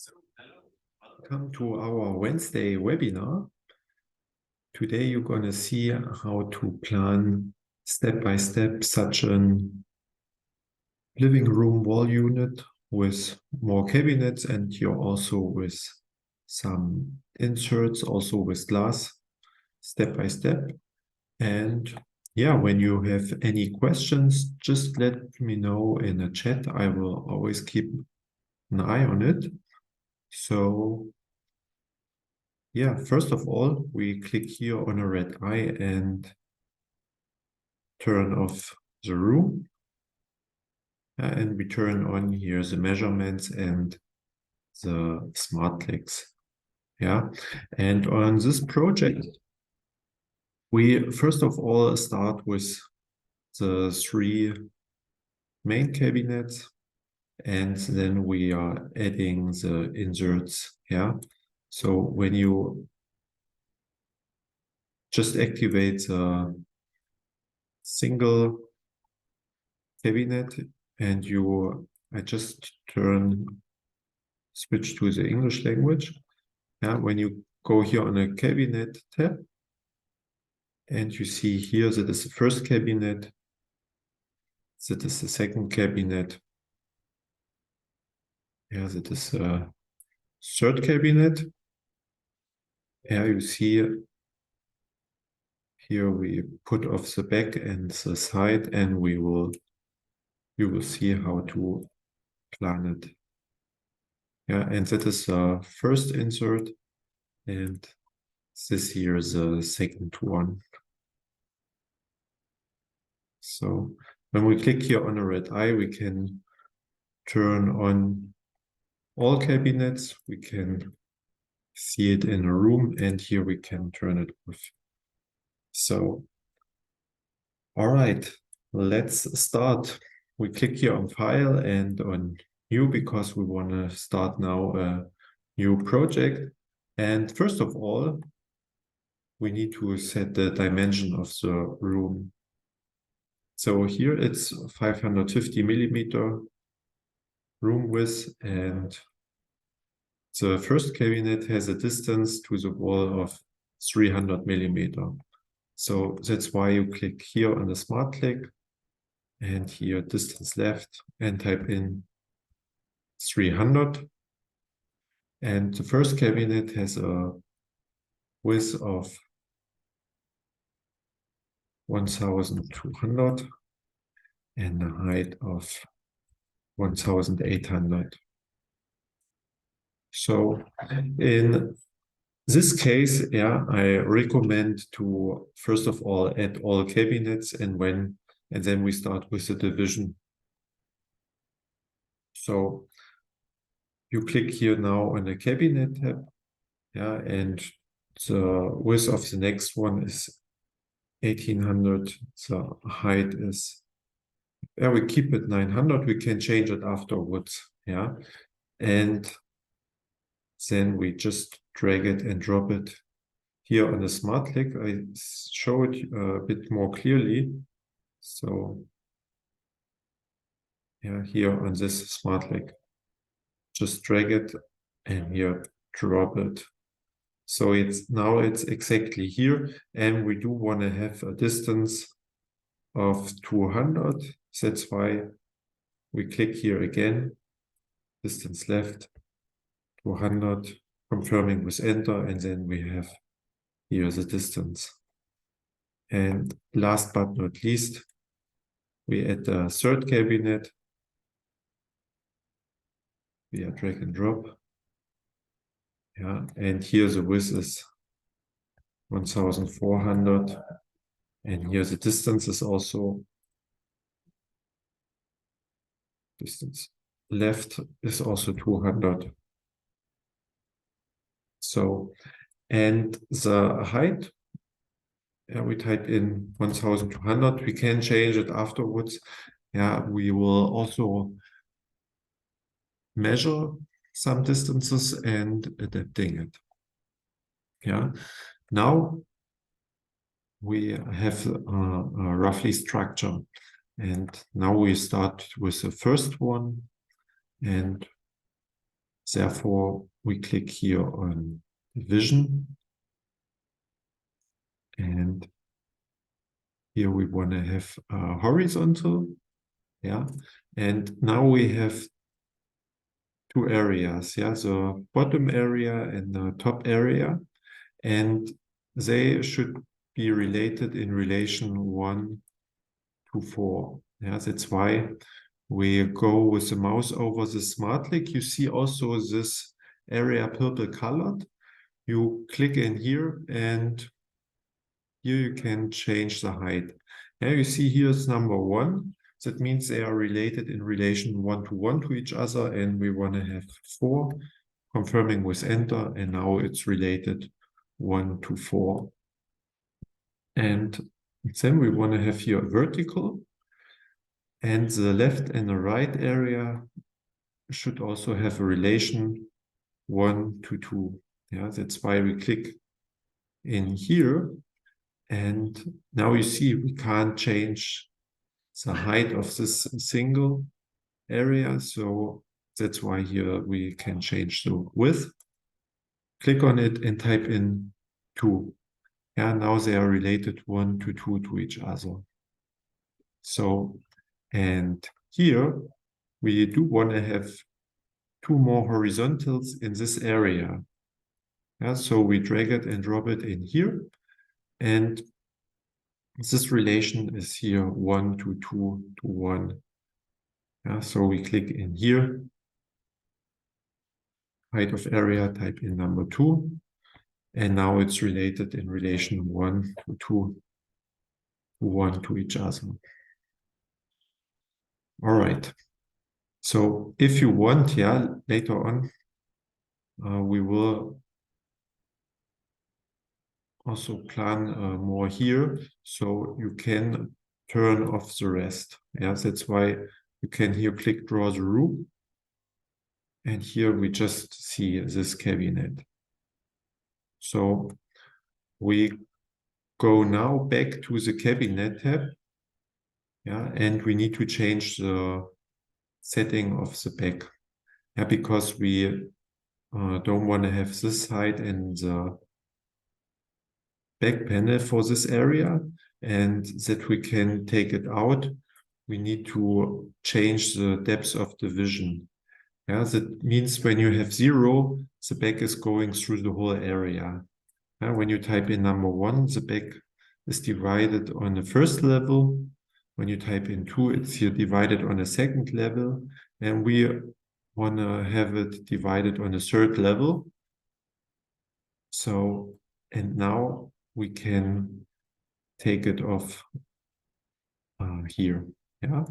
So, welcome to our Wednesday webinar. Today you're going to see how to plan step by step such an living room wall unit with more cabinets, and you're also with some inserts, also with glass, step by step. And yeah, when you have any questions, just let me know in the chat. I will always keep an eye on it. So yeah, first of all, we click here on a red eye and turn off the room. And we turn on here the measurements and the smart clicks. Yeah, and on this project, we first of all start with the 3 main cabinets, and then we are adding the inserts. Yeah, so when you just activate the single cabinet and I just switch to the English language. Yeah, when you go here on a cabinet tab, and you see here that is the first cabinet, that is the second cabinet, yeah, that is the third cabinet. Yeah, you see here we put off the back and the side, and you will see how to plan it. Yeah, and that is the first insert, and this here is the second one. So when we click here on a red eye, we can turn on all cabinets. We can see it in a room, and here we can turn it off. So, all right, let's start. We click here on File and on New because we want to start now a new project. And first of all, we need to set the dimension of the room. So here it's 550 millimeter room width, and the first cabinet has a distance to the wall of 300 millimeter. So that's why you click here on the smart click and here distance left and type in 300. And the first cabinet has a width of 1200 and a height of 1800. So in this case, yeah, I recommend to first of all add all cabinets, and then we start with the division. So you click here now on the cabinet tab, yeah, and the width of the next one is 1800. The height is, yeah, we keep it 900. We can change it afterwards, yeah, and then we just drag it and drop it here on the smart click. I show it a bit more clearly. So yeah, here on this smart click, just drag it and here drop it. So it's exactly here, and we do want to have a distance of 200. That's why we click here again, distance left, 200, confirming with enter, and then we have here the distance. And last but not least, we add the third cabinet. We drag and drop. Yeah, and here the width is 1400, and here the distance is also distance left is also 200. So, and the height, yeah, we type in 1200. We can change it afterwards. Yeah, we will also measure some distances and adapting it. Yeah, now we have a roughly structure, and now we start with the first one, and Therefore, we click here on Vision, and here we want to have horizontal. Yeah, and now we have two areas. Yeah, the bottom area and the top area, and they should be related in relation 1 to 4. Yeah, that's why we go with the mouse over the smart click. You see also this area purple colored. You click in here, and here you can change the height. Now you see here's number 1. That means they are related in relation 1 to 1 to each other, and we want to have 4, confirming with enter, and now it's related 1 to 4. And then we want to have here vertical, and the left and the right area should also have a relation 1 to 2. Yeah, that's why we click in here, and now you see we can't change the height of this single area, so that's why here we can change the width. Click on it and type in 2. Yeah, now they are related 1 to 2 to each other. So, and here we do want to have 2 more horizontals in this area. Yeah, so we drag it and drop it in here, and this relation is here 1 to 2 to 1. Yeah, so we click in here, height of area, type in number 2, and now it's related in relation 1 to 2 to 1 to each other. All right. So if you want, yeah, later on, we will also plan more here, so you can turn off the rest. Yeah, that's why you can here click draw the room, and here we just see this cabinet. So we go now back to the cabinet tab. Yeah, and we need to change the setting of the back. Yeah, because we don't want to have this side and the back panel for this area, and that we can take it out, we need to change the depth of the vision. Yeah, that means when you have 0, the back is going through the whole area. Yeah, when you type in number 1, the back is divided on the first level. When you type in 2, it's here divided on the second level, and we want to have it divided on the third level. So, and now we can take it off here. Yeah,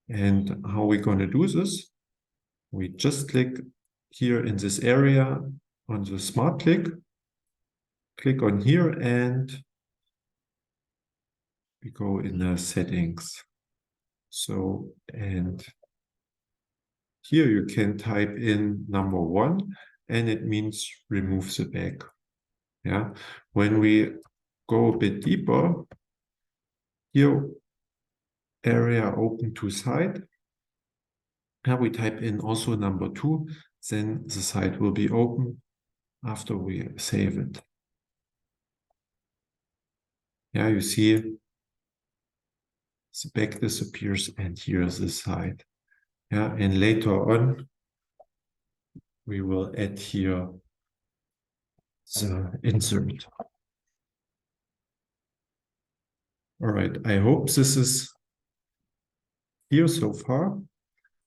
and how we're going to do this? We just click here in this area on the smart click on here, and we go in the settings. So, and here you can type in number 1, and it means remove the back. Yeah, when we go a bit deeper, here area open to side. Now we type in also number 2, then the site will be open after we save it. Yeah, you see the back disappears, and here's the side. Yeah, and later on we will add here the insert. All right, I hope this is here so far.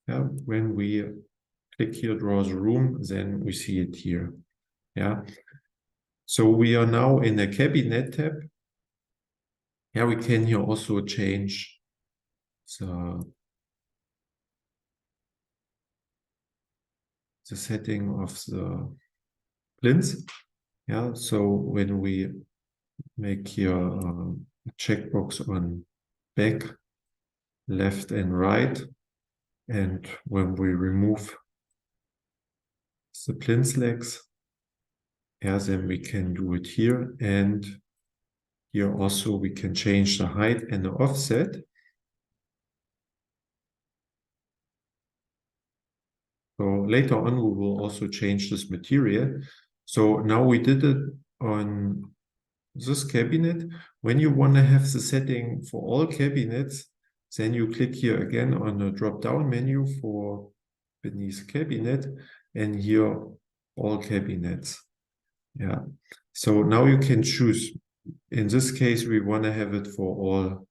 Yeah, when we click here, draw the room, then we see it here. Yeah, so we are now in the cabinet tab. Yeah, we can here also change the setting of the plinth. Yeah, so when we make here a checkbox on back, left and right, and when we remove the plinth legs, yeah, then we can do it here, and here also we can change the height and the offset. So later on, we will also change this material. So now we did it on this cabinet. When you want to have the setting for all cabinets, then you click here again on the drop-down menu for beneath cabinet, and here all cabinets. Yeah. So now you can choose. In this case, we want to have it for all,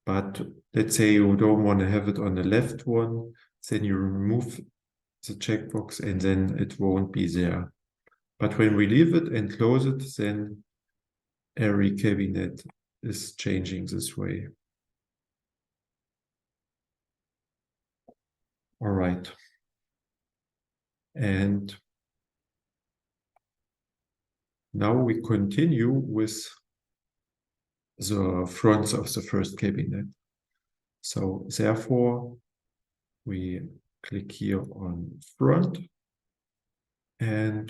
but let's say you don't want to have it on the left one, then you remove the checkbox and then it won't be there. But when we leave it and close it, then every cabinet is changing this way. All right. And now we continue with the fronts of the first cabinet. So therefore, we click here on front, and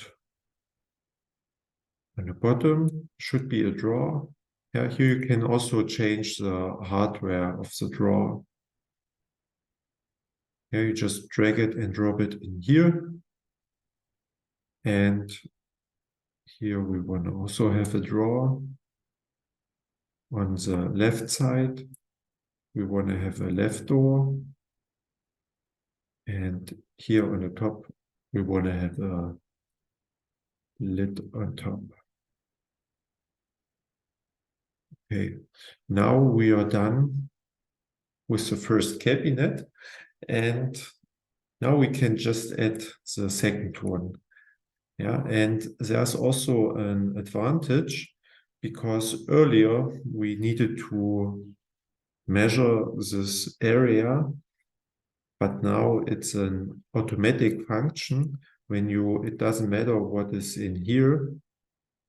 on the bottom should be a drawer. Yeah, here you can also change the hardware of the drawer. Here you just drag it and drop it in here. And here we want to also have a drawer. On the left side, we want to have a left door. And here on the top, we want to have a lid on top. Okay, now we are done with the first cabinet, and now we can just add the second one. Yeah, and there's also an advantage, because earlier we needed to measure this area, but now it's an automatic function. It doesn't matter what is in here.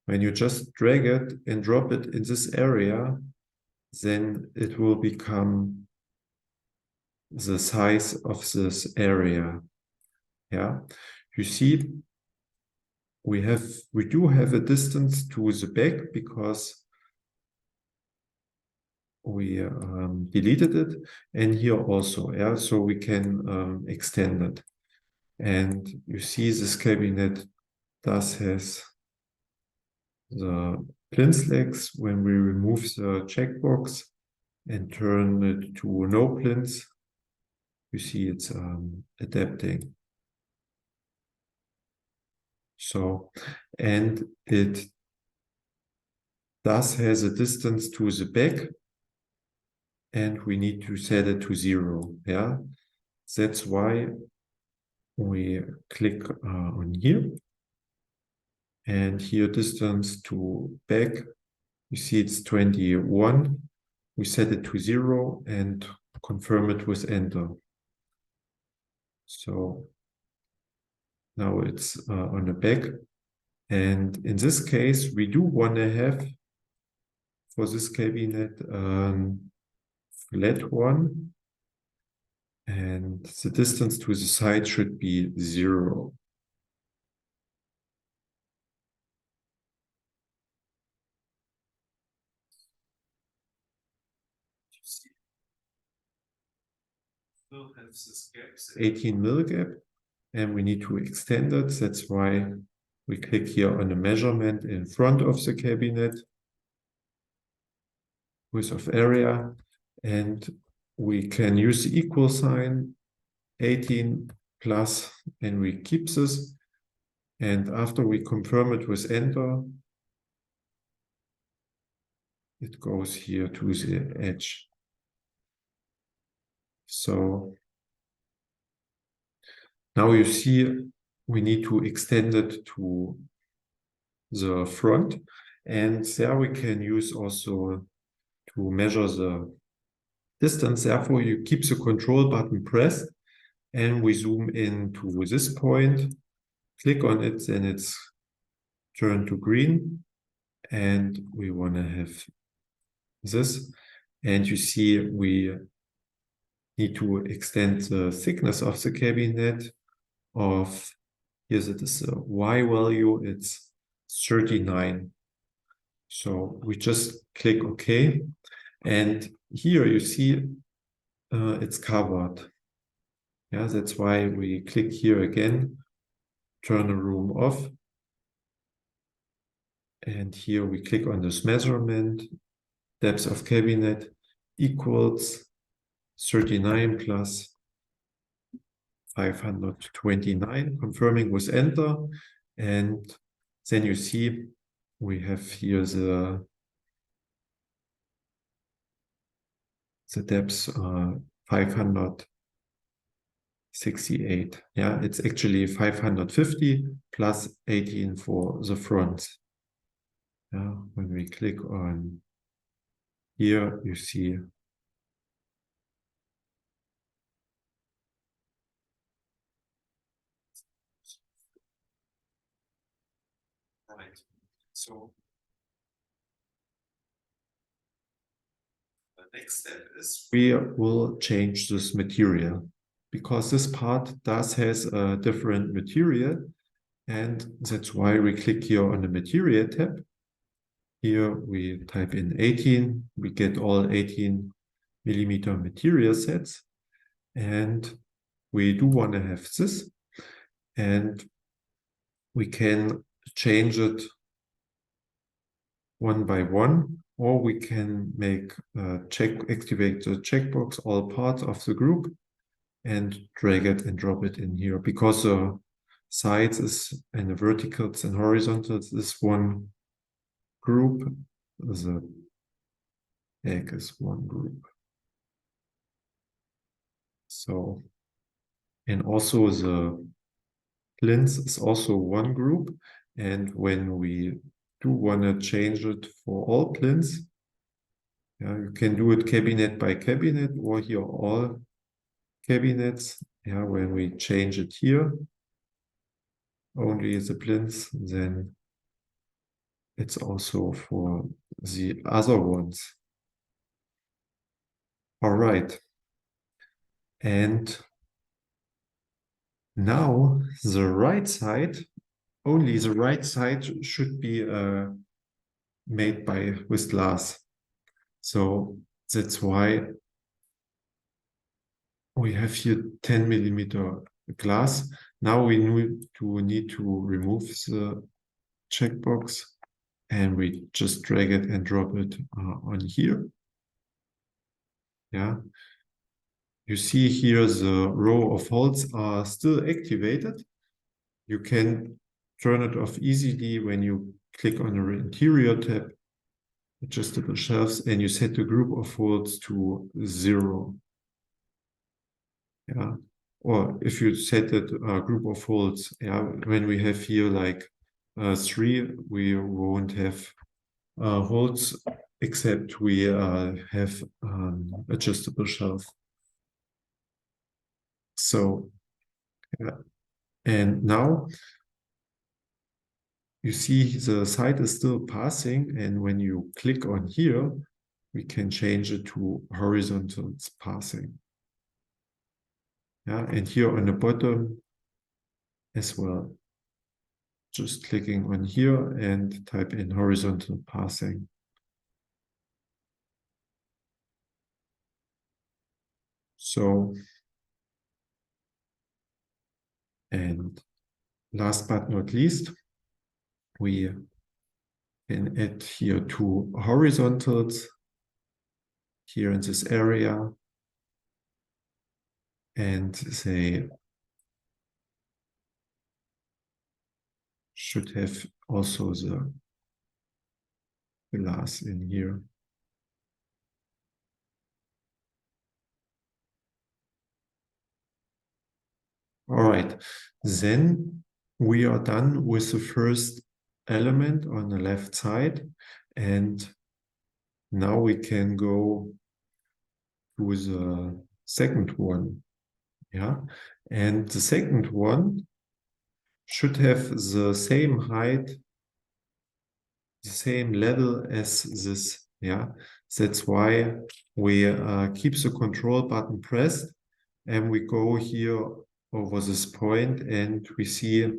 When you just drag it and drop it in this area, then it will become the size of this area. Yeah, you see, we do have a distance to the back because we deleted it, and here also, yeah, so we can extend it. And you see this cabinet does has the plinth legs. When we remove the checkbox and turn it to no plinth, you see it's adapting. So, and it does has a distance to the back, and we need to set it to 0. Yeah, that's why we click on here, and here distance to back, you see it's 21. We set it to 0 and confirm it with enter. So now it's on the back. And in this case, we do want to have for this cabinet flat one. And the distance to the side should be 0. Still have this gap, 18 mil gap, and we need to extend it. That's why we click here on the measurement in front of the cabinet, width of area, and we can use the equal sign 18 plus, and we keep this. And after we confirm it with enter, it goes here to the edge. So now you see we need to extend it to the front, and there we can use also to measure the distance. Therefore, you keep the control button pressed, and we zoom in to this point, click on it, then it's turned to green, and we want to have this. And you see we need to extend the thickness of the cabinet of, here's it is a Y value, it's 39. So we just click OK, and here you see it's covered. Yeah, that's why we click here again, turn the room off. And here we click on this measurement, depth of cabinet equals 39 plus 529, confirming with enter. And then you see we have here the depth 568. Yeah, it's actually 550 plus 18 for the front. Yeah, when we click on here, you see right. So the next step is we will change this material because this part does has a different material, and that's why we click here on the material tab. Here we type in 18, we get all 18 millimeter material sets, and we do want to have this, and we can change it one by one, or we can make activate the checkbox, all parts of the group, and drag it and drop it in here. Because the sides is and the verticals and horizontals is one group, the egg is one group. So, and also the plinth is also one group. And when we do want to change it for all plinths, yeah, you can do it cabinet by cabinet or here all cabinets. Yeah, when we change it here, only the plinths, then it's also for the other ones. All right. And now the right side, only the right side should be made with glass. So that's why we have here 10 millimeter glass. Now we need to remove the checkbox, and we just drag it and drop it on here. Yeah. You see here the row of holes are still activated. You can turn it off easily when you click on the interior tab, adjustable shelves, and you set the group of holes to 0. Yeah. Or if you set it group of holes, yeah, when we have here like 3, we won't have holes except we have adjustable shelf. So, yeah. And now you see the side is still passing, and when you click on here, we can change it to horizontal passing. Yeah, and here on the bottom as well. Just clicking on here and type in horizontal passing. So, and last but not least, we can add here 2 horizontals here in this area, and they should have also the glass in here. All right, then we are done with the first element on the left side, and now we can go to the second one. Yeah, and the second one should have the same height, the same level as this. Yeah, that's why we keep the control button pressed, and we go here over this point, and we see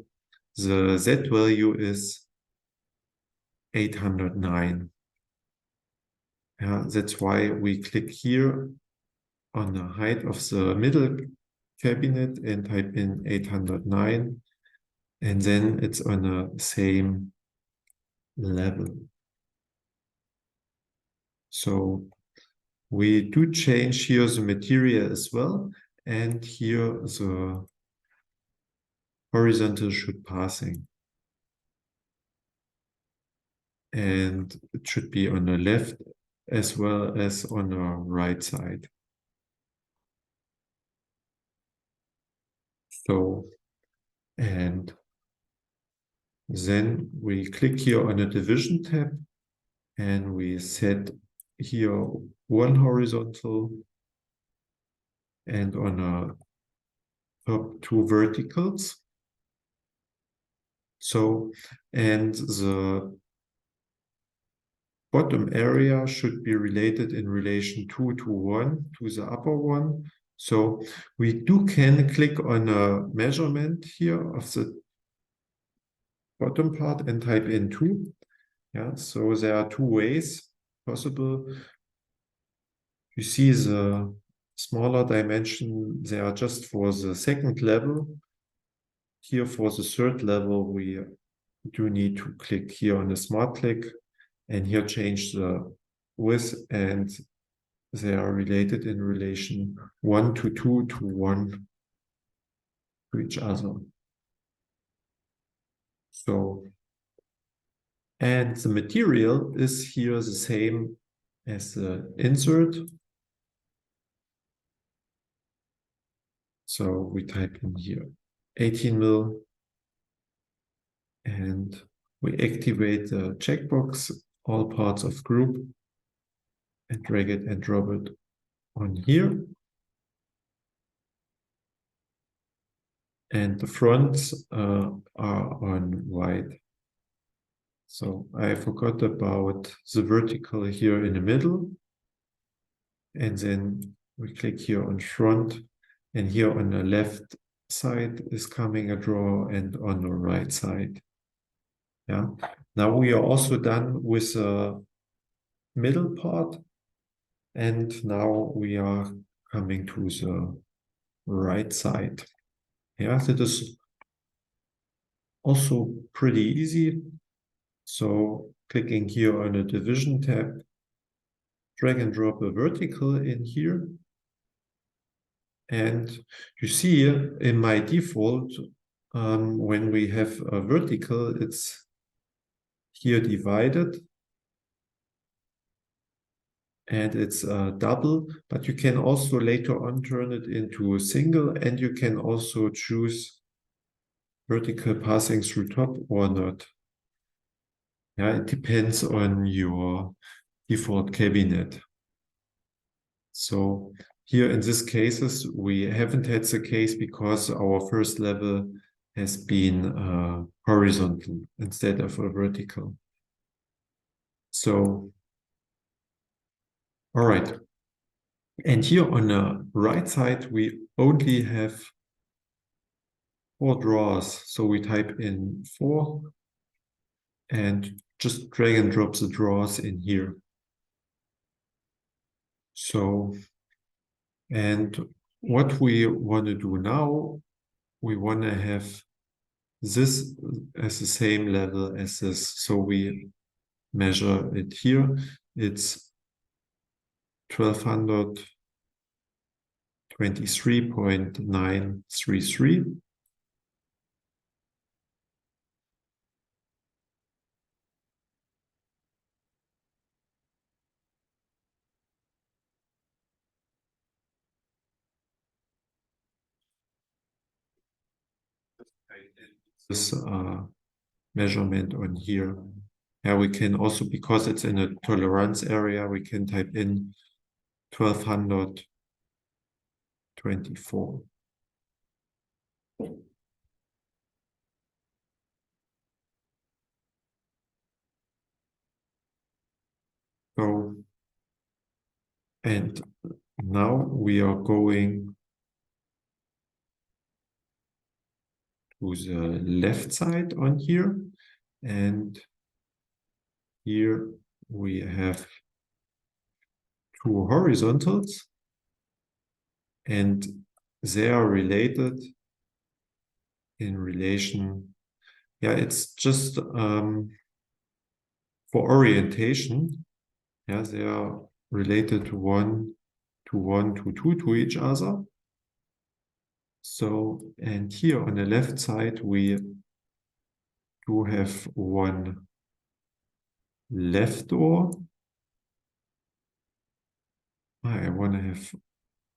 the Z value is 809. Yeah, that's why we click here on the height of the middle cabinet and type in 809, and then it's on the same level. So we do change here the material as well, and here the horizontal should passing. And it should be on the left as well as on the right side. So, and then we click here on the division tab and we set here one horizontal and on the top two verticals. So, and the bottom area should be related in relation 2 to 1 to the upper one. So we can click on a measurement here of the bottom part and type in 2. Yeah, so there are two ways possible. You see the smaller dimension, they are just for the second level. Here for the third level, we do need to click here on the smart click and here change the width, and they are related in relation 1 to 2 to 1 to each other. So, and the material is here the same as the insert. So we type in here 18 mil and we activate the checkbox, all parts of group, and drag it and drop it on here. And the fronts are on white. So I forgot about the vertical here in the middle. And then we click here on front, and here on the left side is coming a draw, and on the right side. Yeah. Now we are also done with the middle part, and now we are coming to the right side. Yeah, that is also pretty easy. So clicking here on the division tab, drag and drop a vertical in here. And you see in my default, when we have a vertical, it's here divided. And it's double, but you can also later on turn it into a single, and you can also choose vertical passing through top or not. Yeah, it depends on your default cabinet. So here in this cases, we haven't had the case because our first level has been horizontal instead of a vertical. So, all right. And here on the right side, we only have 4 drawers. So we type in 4 and just drag and drop the drawers in here. So, and what we want to do now, we want to have this as the same level as this. So we measure it here. It's 1223.933. This measurement on here. Yeah, we can also, because it's in a tolerance area, we can type in 1224. So, and now we are going to the left side on here, and here we have 2 horizontals, and they are related in relation. Yeah, it's just for orientation. Yeah, they are related to 1 to 1 to 2 to each other. So, and here on the left side, we do have one left door. I want to have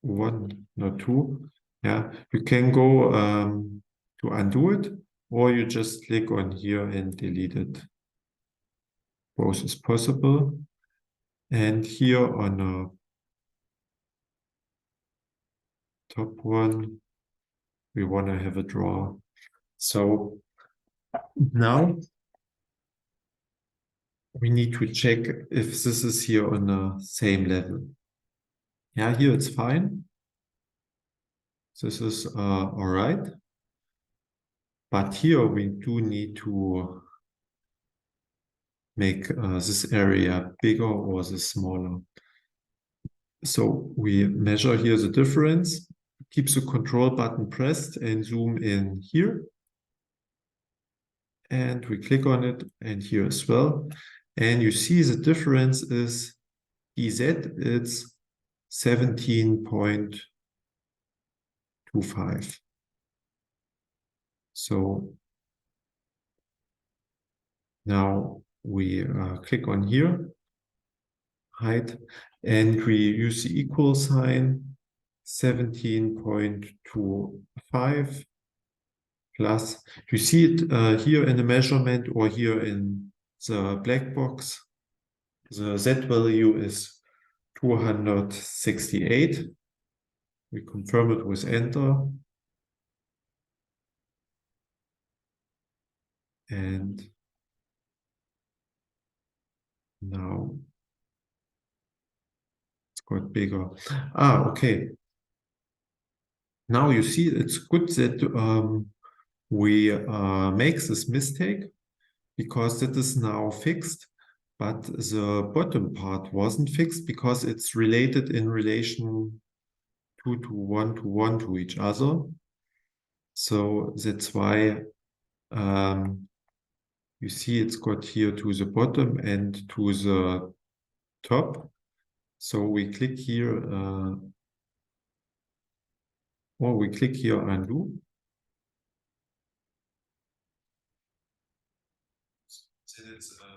one, not two. Yeah, you can go to undo it, or you just click on here and delete it. Both is possible. And here on the top one, we want to have a drawer. So now we need to check if this is here on the same level. Yeah, here it's fine. This is all right. But here we do need to make this area bigger or this smaller. So we measure here the difference, keep the control button pressed and zoom in here. And we click on it and here as well. And you see the difference is EZ, it's 17.25. So now we click on here, height, and we use the equal sign, 17.25 plus, you see it here in the measurement or here in the black box. The Z value is 268. We confirm it with enter. And now it's got bigger. Okay. Now you see it's good that we make this mistake because that is now fixed, but the bottom part wasn't fixed because it's related in relation 2 to 1 to 1 to each other. So that's why you see it's got here to the bottom and to the top. So we click here, or we click here undo.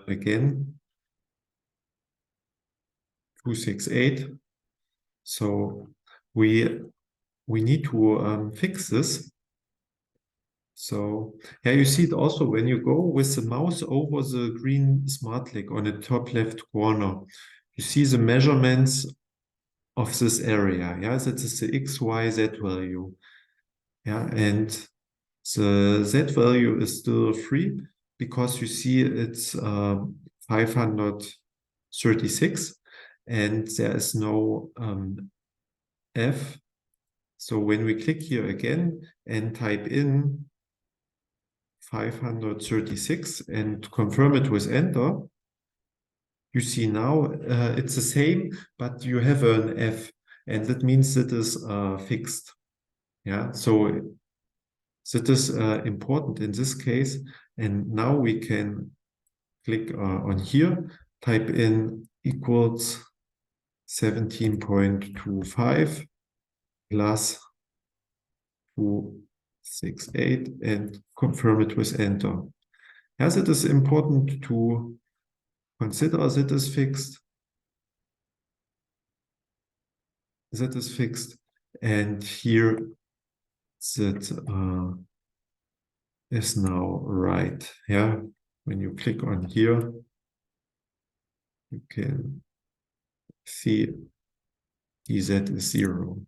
Again, 268. So we need to fix this. So yeah, you see it also when you go with the mouse over the green smart click on the top left corner, you see the measurements of this area. Yeah, that is the X, Y, Z value. Yeah, and the Z value is still free because you see it's 536 and there is no F. So when we click here again and type in 536 and confirm it with enter, you see now it's the same, but you have an F, and that means it is fixed. Yeah, so that is important in this case. And now we can click on here, type in equals 17.25 plus 268 and confirm it with enter. As it is important to consider that is fixed. That is fixed. And here that is now right. Yeah. When you click on here, you can see EZ is 0.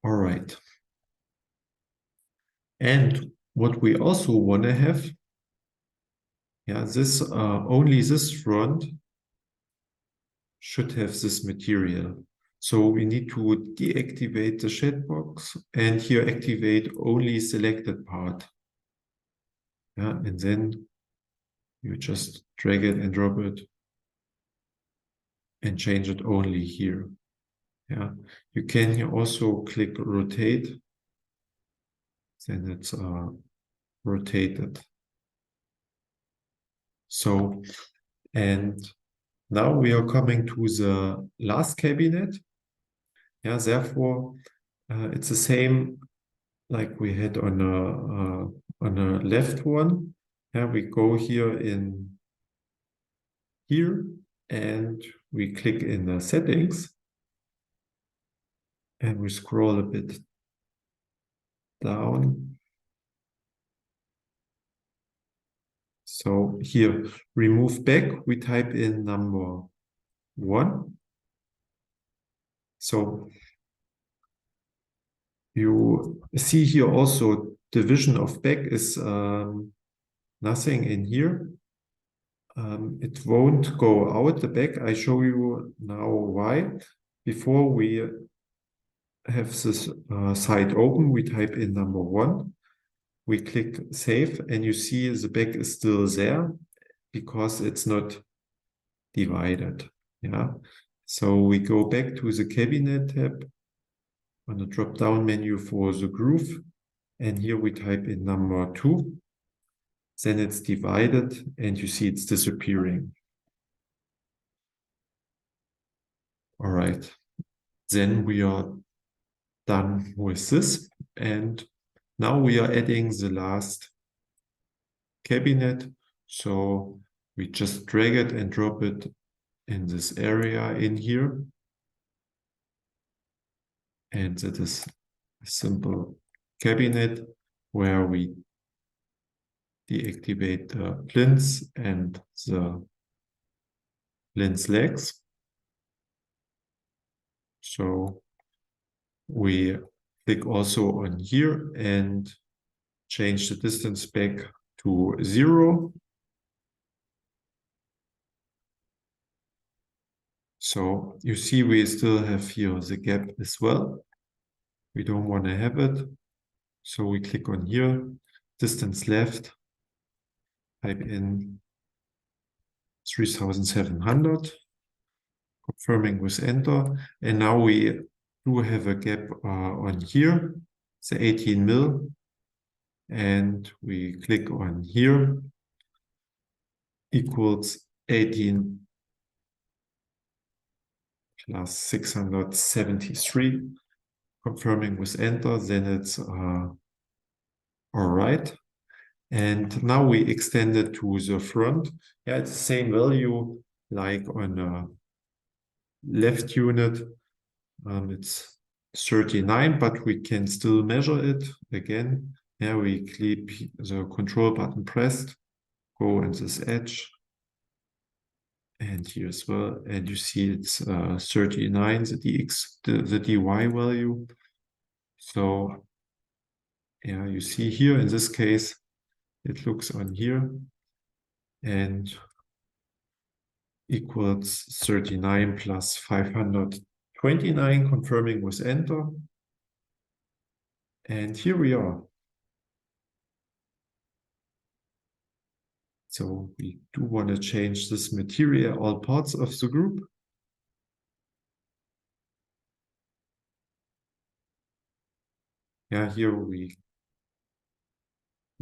All right. And what we also want to have, yeah, this only this front should have this material. So we need to deactivate the shed box and here activate only selected part. Yeah, and then you just drag it and drop it and change it only here. Yeah, you can here also click rotate, then it's rotated. So, and now we are coming to the last cabinet. Yeah, therefore, it's the same like we had on a left one. Yeah, we go here in here and we click in the settings and we scroll a bit down. So here, remove back, we type in number 1. So you see here also division of back is nothing in here. It won't go out the back. I show you now why. Before we have this site open, we type in number 1. We click save and you see the back is still there because it's not divided. Yeah. So we go back to the cabinet tab on the drop-down menu for the groove. And here we type in number 2. Then it's divided and you see it's disappearing. All right. Then we are done with this. And now we are adding the last cabinet. So we just drag it and drop it in this area in here. And that is a simple cabinet where we deactivate the plinths and the plinth legs. So we click also on here and change the distance back to 0. So you see we still have here the gap as well. We don't want to have it. So we click on here, distance left, type in 3700, confirming with enter. And now we do have a gap on here, the 18 mil. And we click on here, equals 18 plus 673, confirming with enter, then it's all right. And now we extend it to the front. Yeah, it's the same value like on a left unit. It's 39, but we can still measure it again. Yeah, we keep the control button pressed, go in this edge, and here as well. And you see it's 39, the dy value. So yeah, you see here in this case, it looks on here and equals 39 plus 529, confirming with enter. And here we are. So we do want to change this material, all parts of the group. Yeah, here we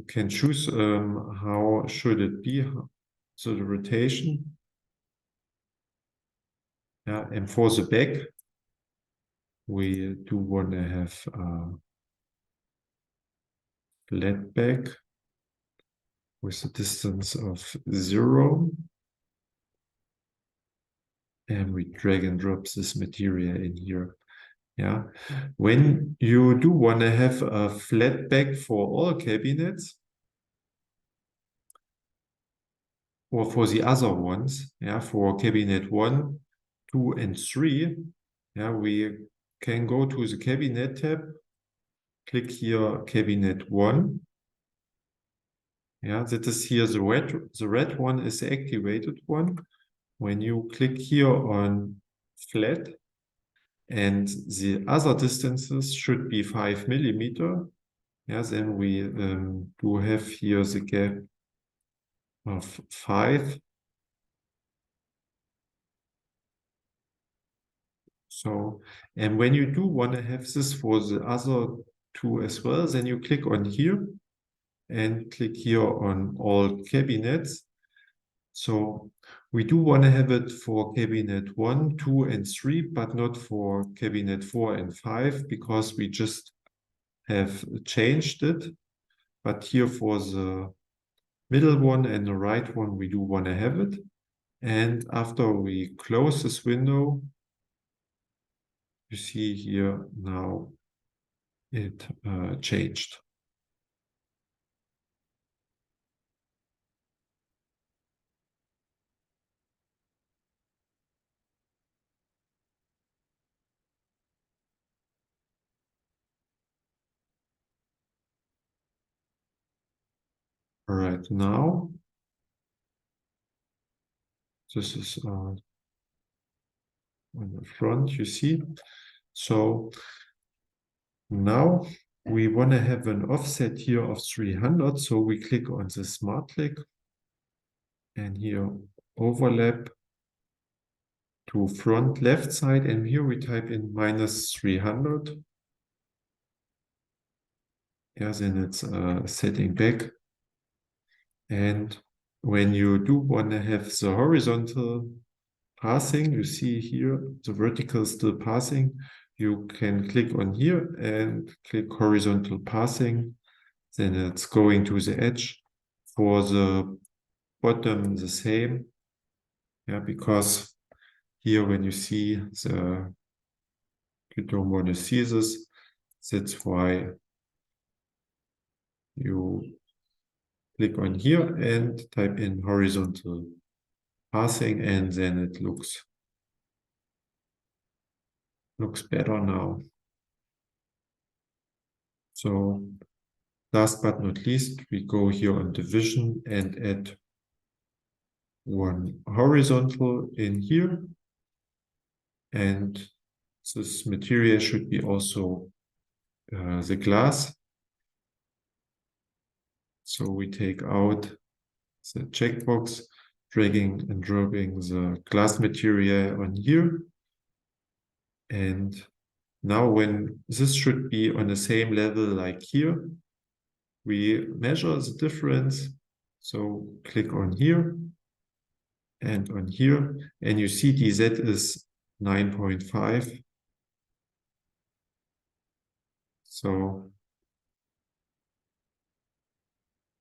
can choose how should it be, so the rotation. Yeah, and for the back, we do want to have flat back with a distance of 0. And we drag and drop this material in here. Yeah, when you do want to have a flat back for all cabinets, or for the other ones, yeah, for cabinet 1, 2, and 3, yeah, we can go to the cabinet tab, click here cabinet 1. Yeah, that is here the red one is the activated one. When you click here on flat, and the other distances should be 5 millimeter. Yes, then we do have here the gap of 5. So, and when you do want to have this for the other two as well, then you click on here and click here on all cabinets. So we do want to have it for cabinet 1, 2, and 3, but not for cabinet 4 and 5, because we just have changed it. But here for the middle one and the right one, we do want to have it. And after we close this window, you see here now it changed. All right, now this is on the front, you see. So now we want to have an offset here of 300. So we click on the smart click and here overlap to front left side. And here we type in -300. Yes, and it's setting back. And when you do want to have the horizontal passing, you see here the vertical still passing. You can click on here and click horizontal passing. Then it's going to the edge. For the bottom, the same. Yeah, because here when you see you don't want to see this. That's why you click on here and type in horizontal passing, and then it looks better now. So last but not least, we go here on division and add one horizontal in here. And this material should be also the glass. So we take out the checkbox, dragging and dropping the glass material on here. And now when this should be on the same level like here, we measure the difference. So click on here and on here, and you see DZ is 9.5. So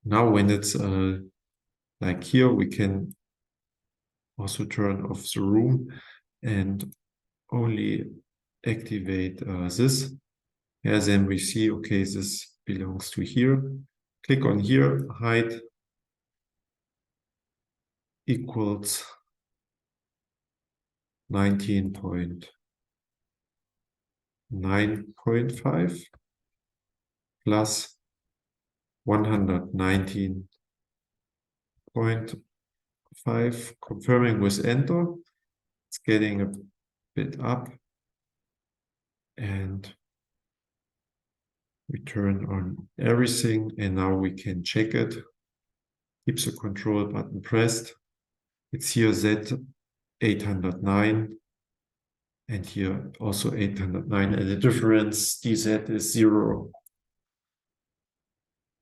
now when it's like here, we can also turn off the room and only activate this. Yeah, then we see, okay, this belongs to here. Click on here, height equals 19.9.5 plus 119.5, confirming with enter. It's getting a bit up, and we turn on everything, and now we can check it. Keep the control button pressed. It's here Z809, and here also 809, and the difference DZ is 0.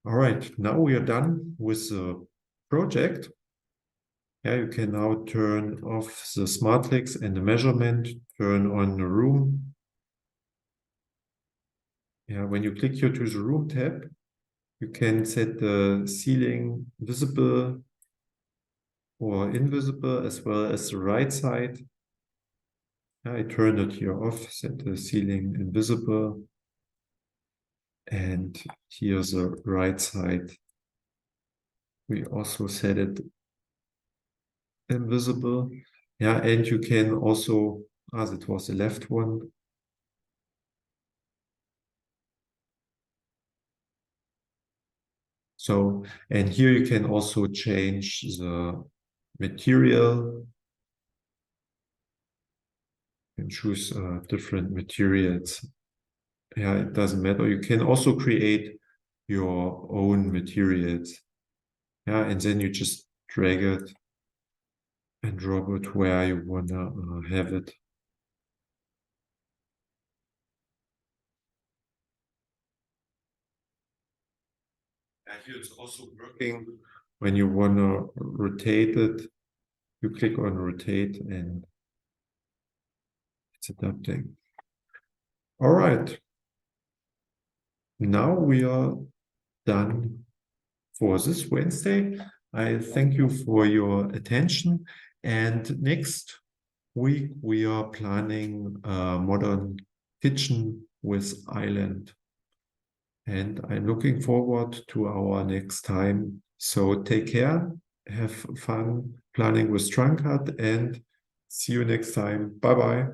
All right, now we are done with the project. Yeah, you can now turn off the smart clicks and the measurement, turn on the room. Yeah, when you click here to the room tab, you can set the ceiling visible or invisible, as well as the right side. Yeah, I turned it here off, set the ceiling invisible. And here's the right side. We also set it invisible. Yeah, and you can also, as it was the left one. So, and here you can also change the material and choose different materials. Yeah, it doesn't matter. You can also create your own materials. Yeah, and then you just drag it and drop it where you wanna have it. And here it's also working when you want to rotate it. You click on rotate and it's adapting. All right. Now we are done for this Wednesday. I thank you for your attention. And next week, we are planning a modern kitchen with island. And I'm looking forward to our next time. So take care, have fun planning with TrunCAD, and see you next time. Bye bye.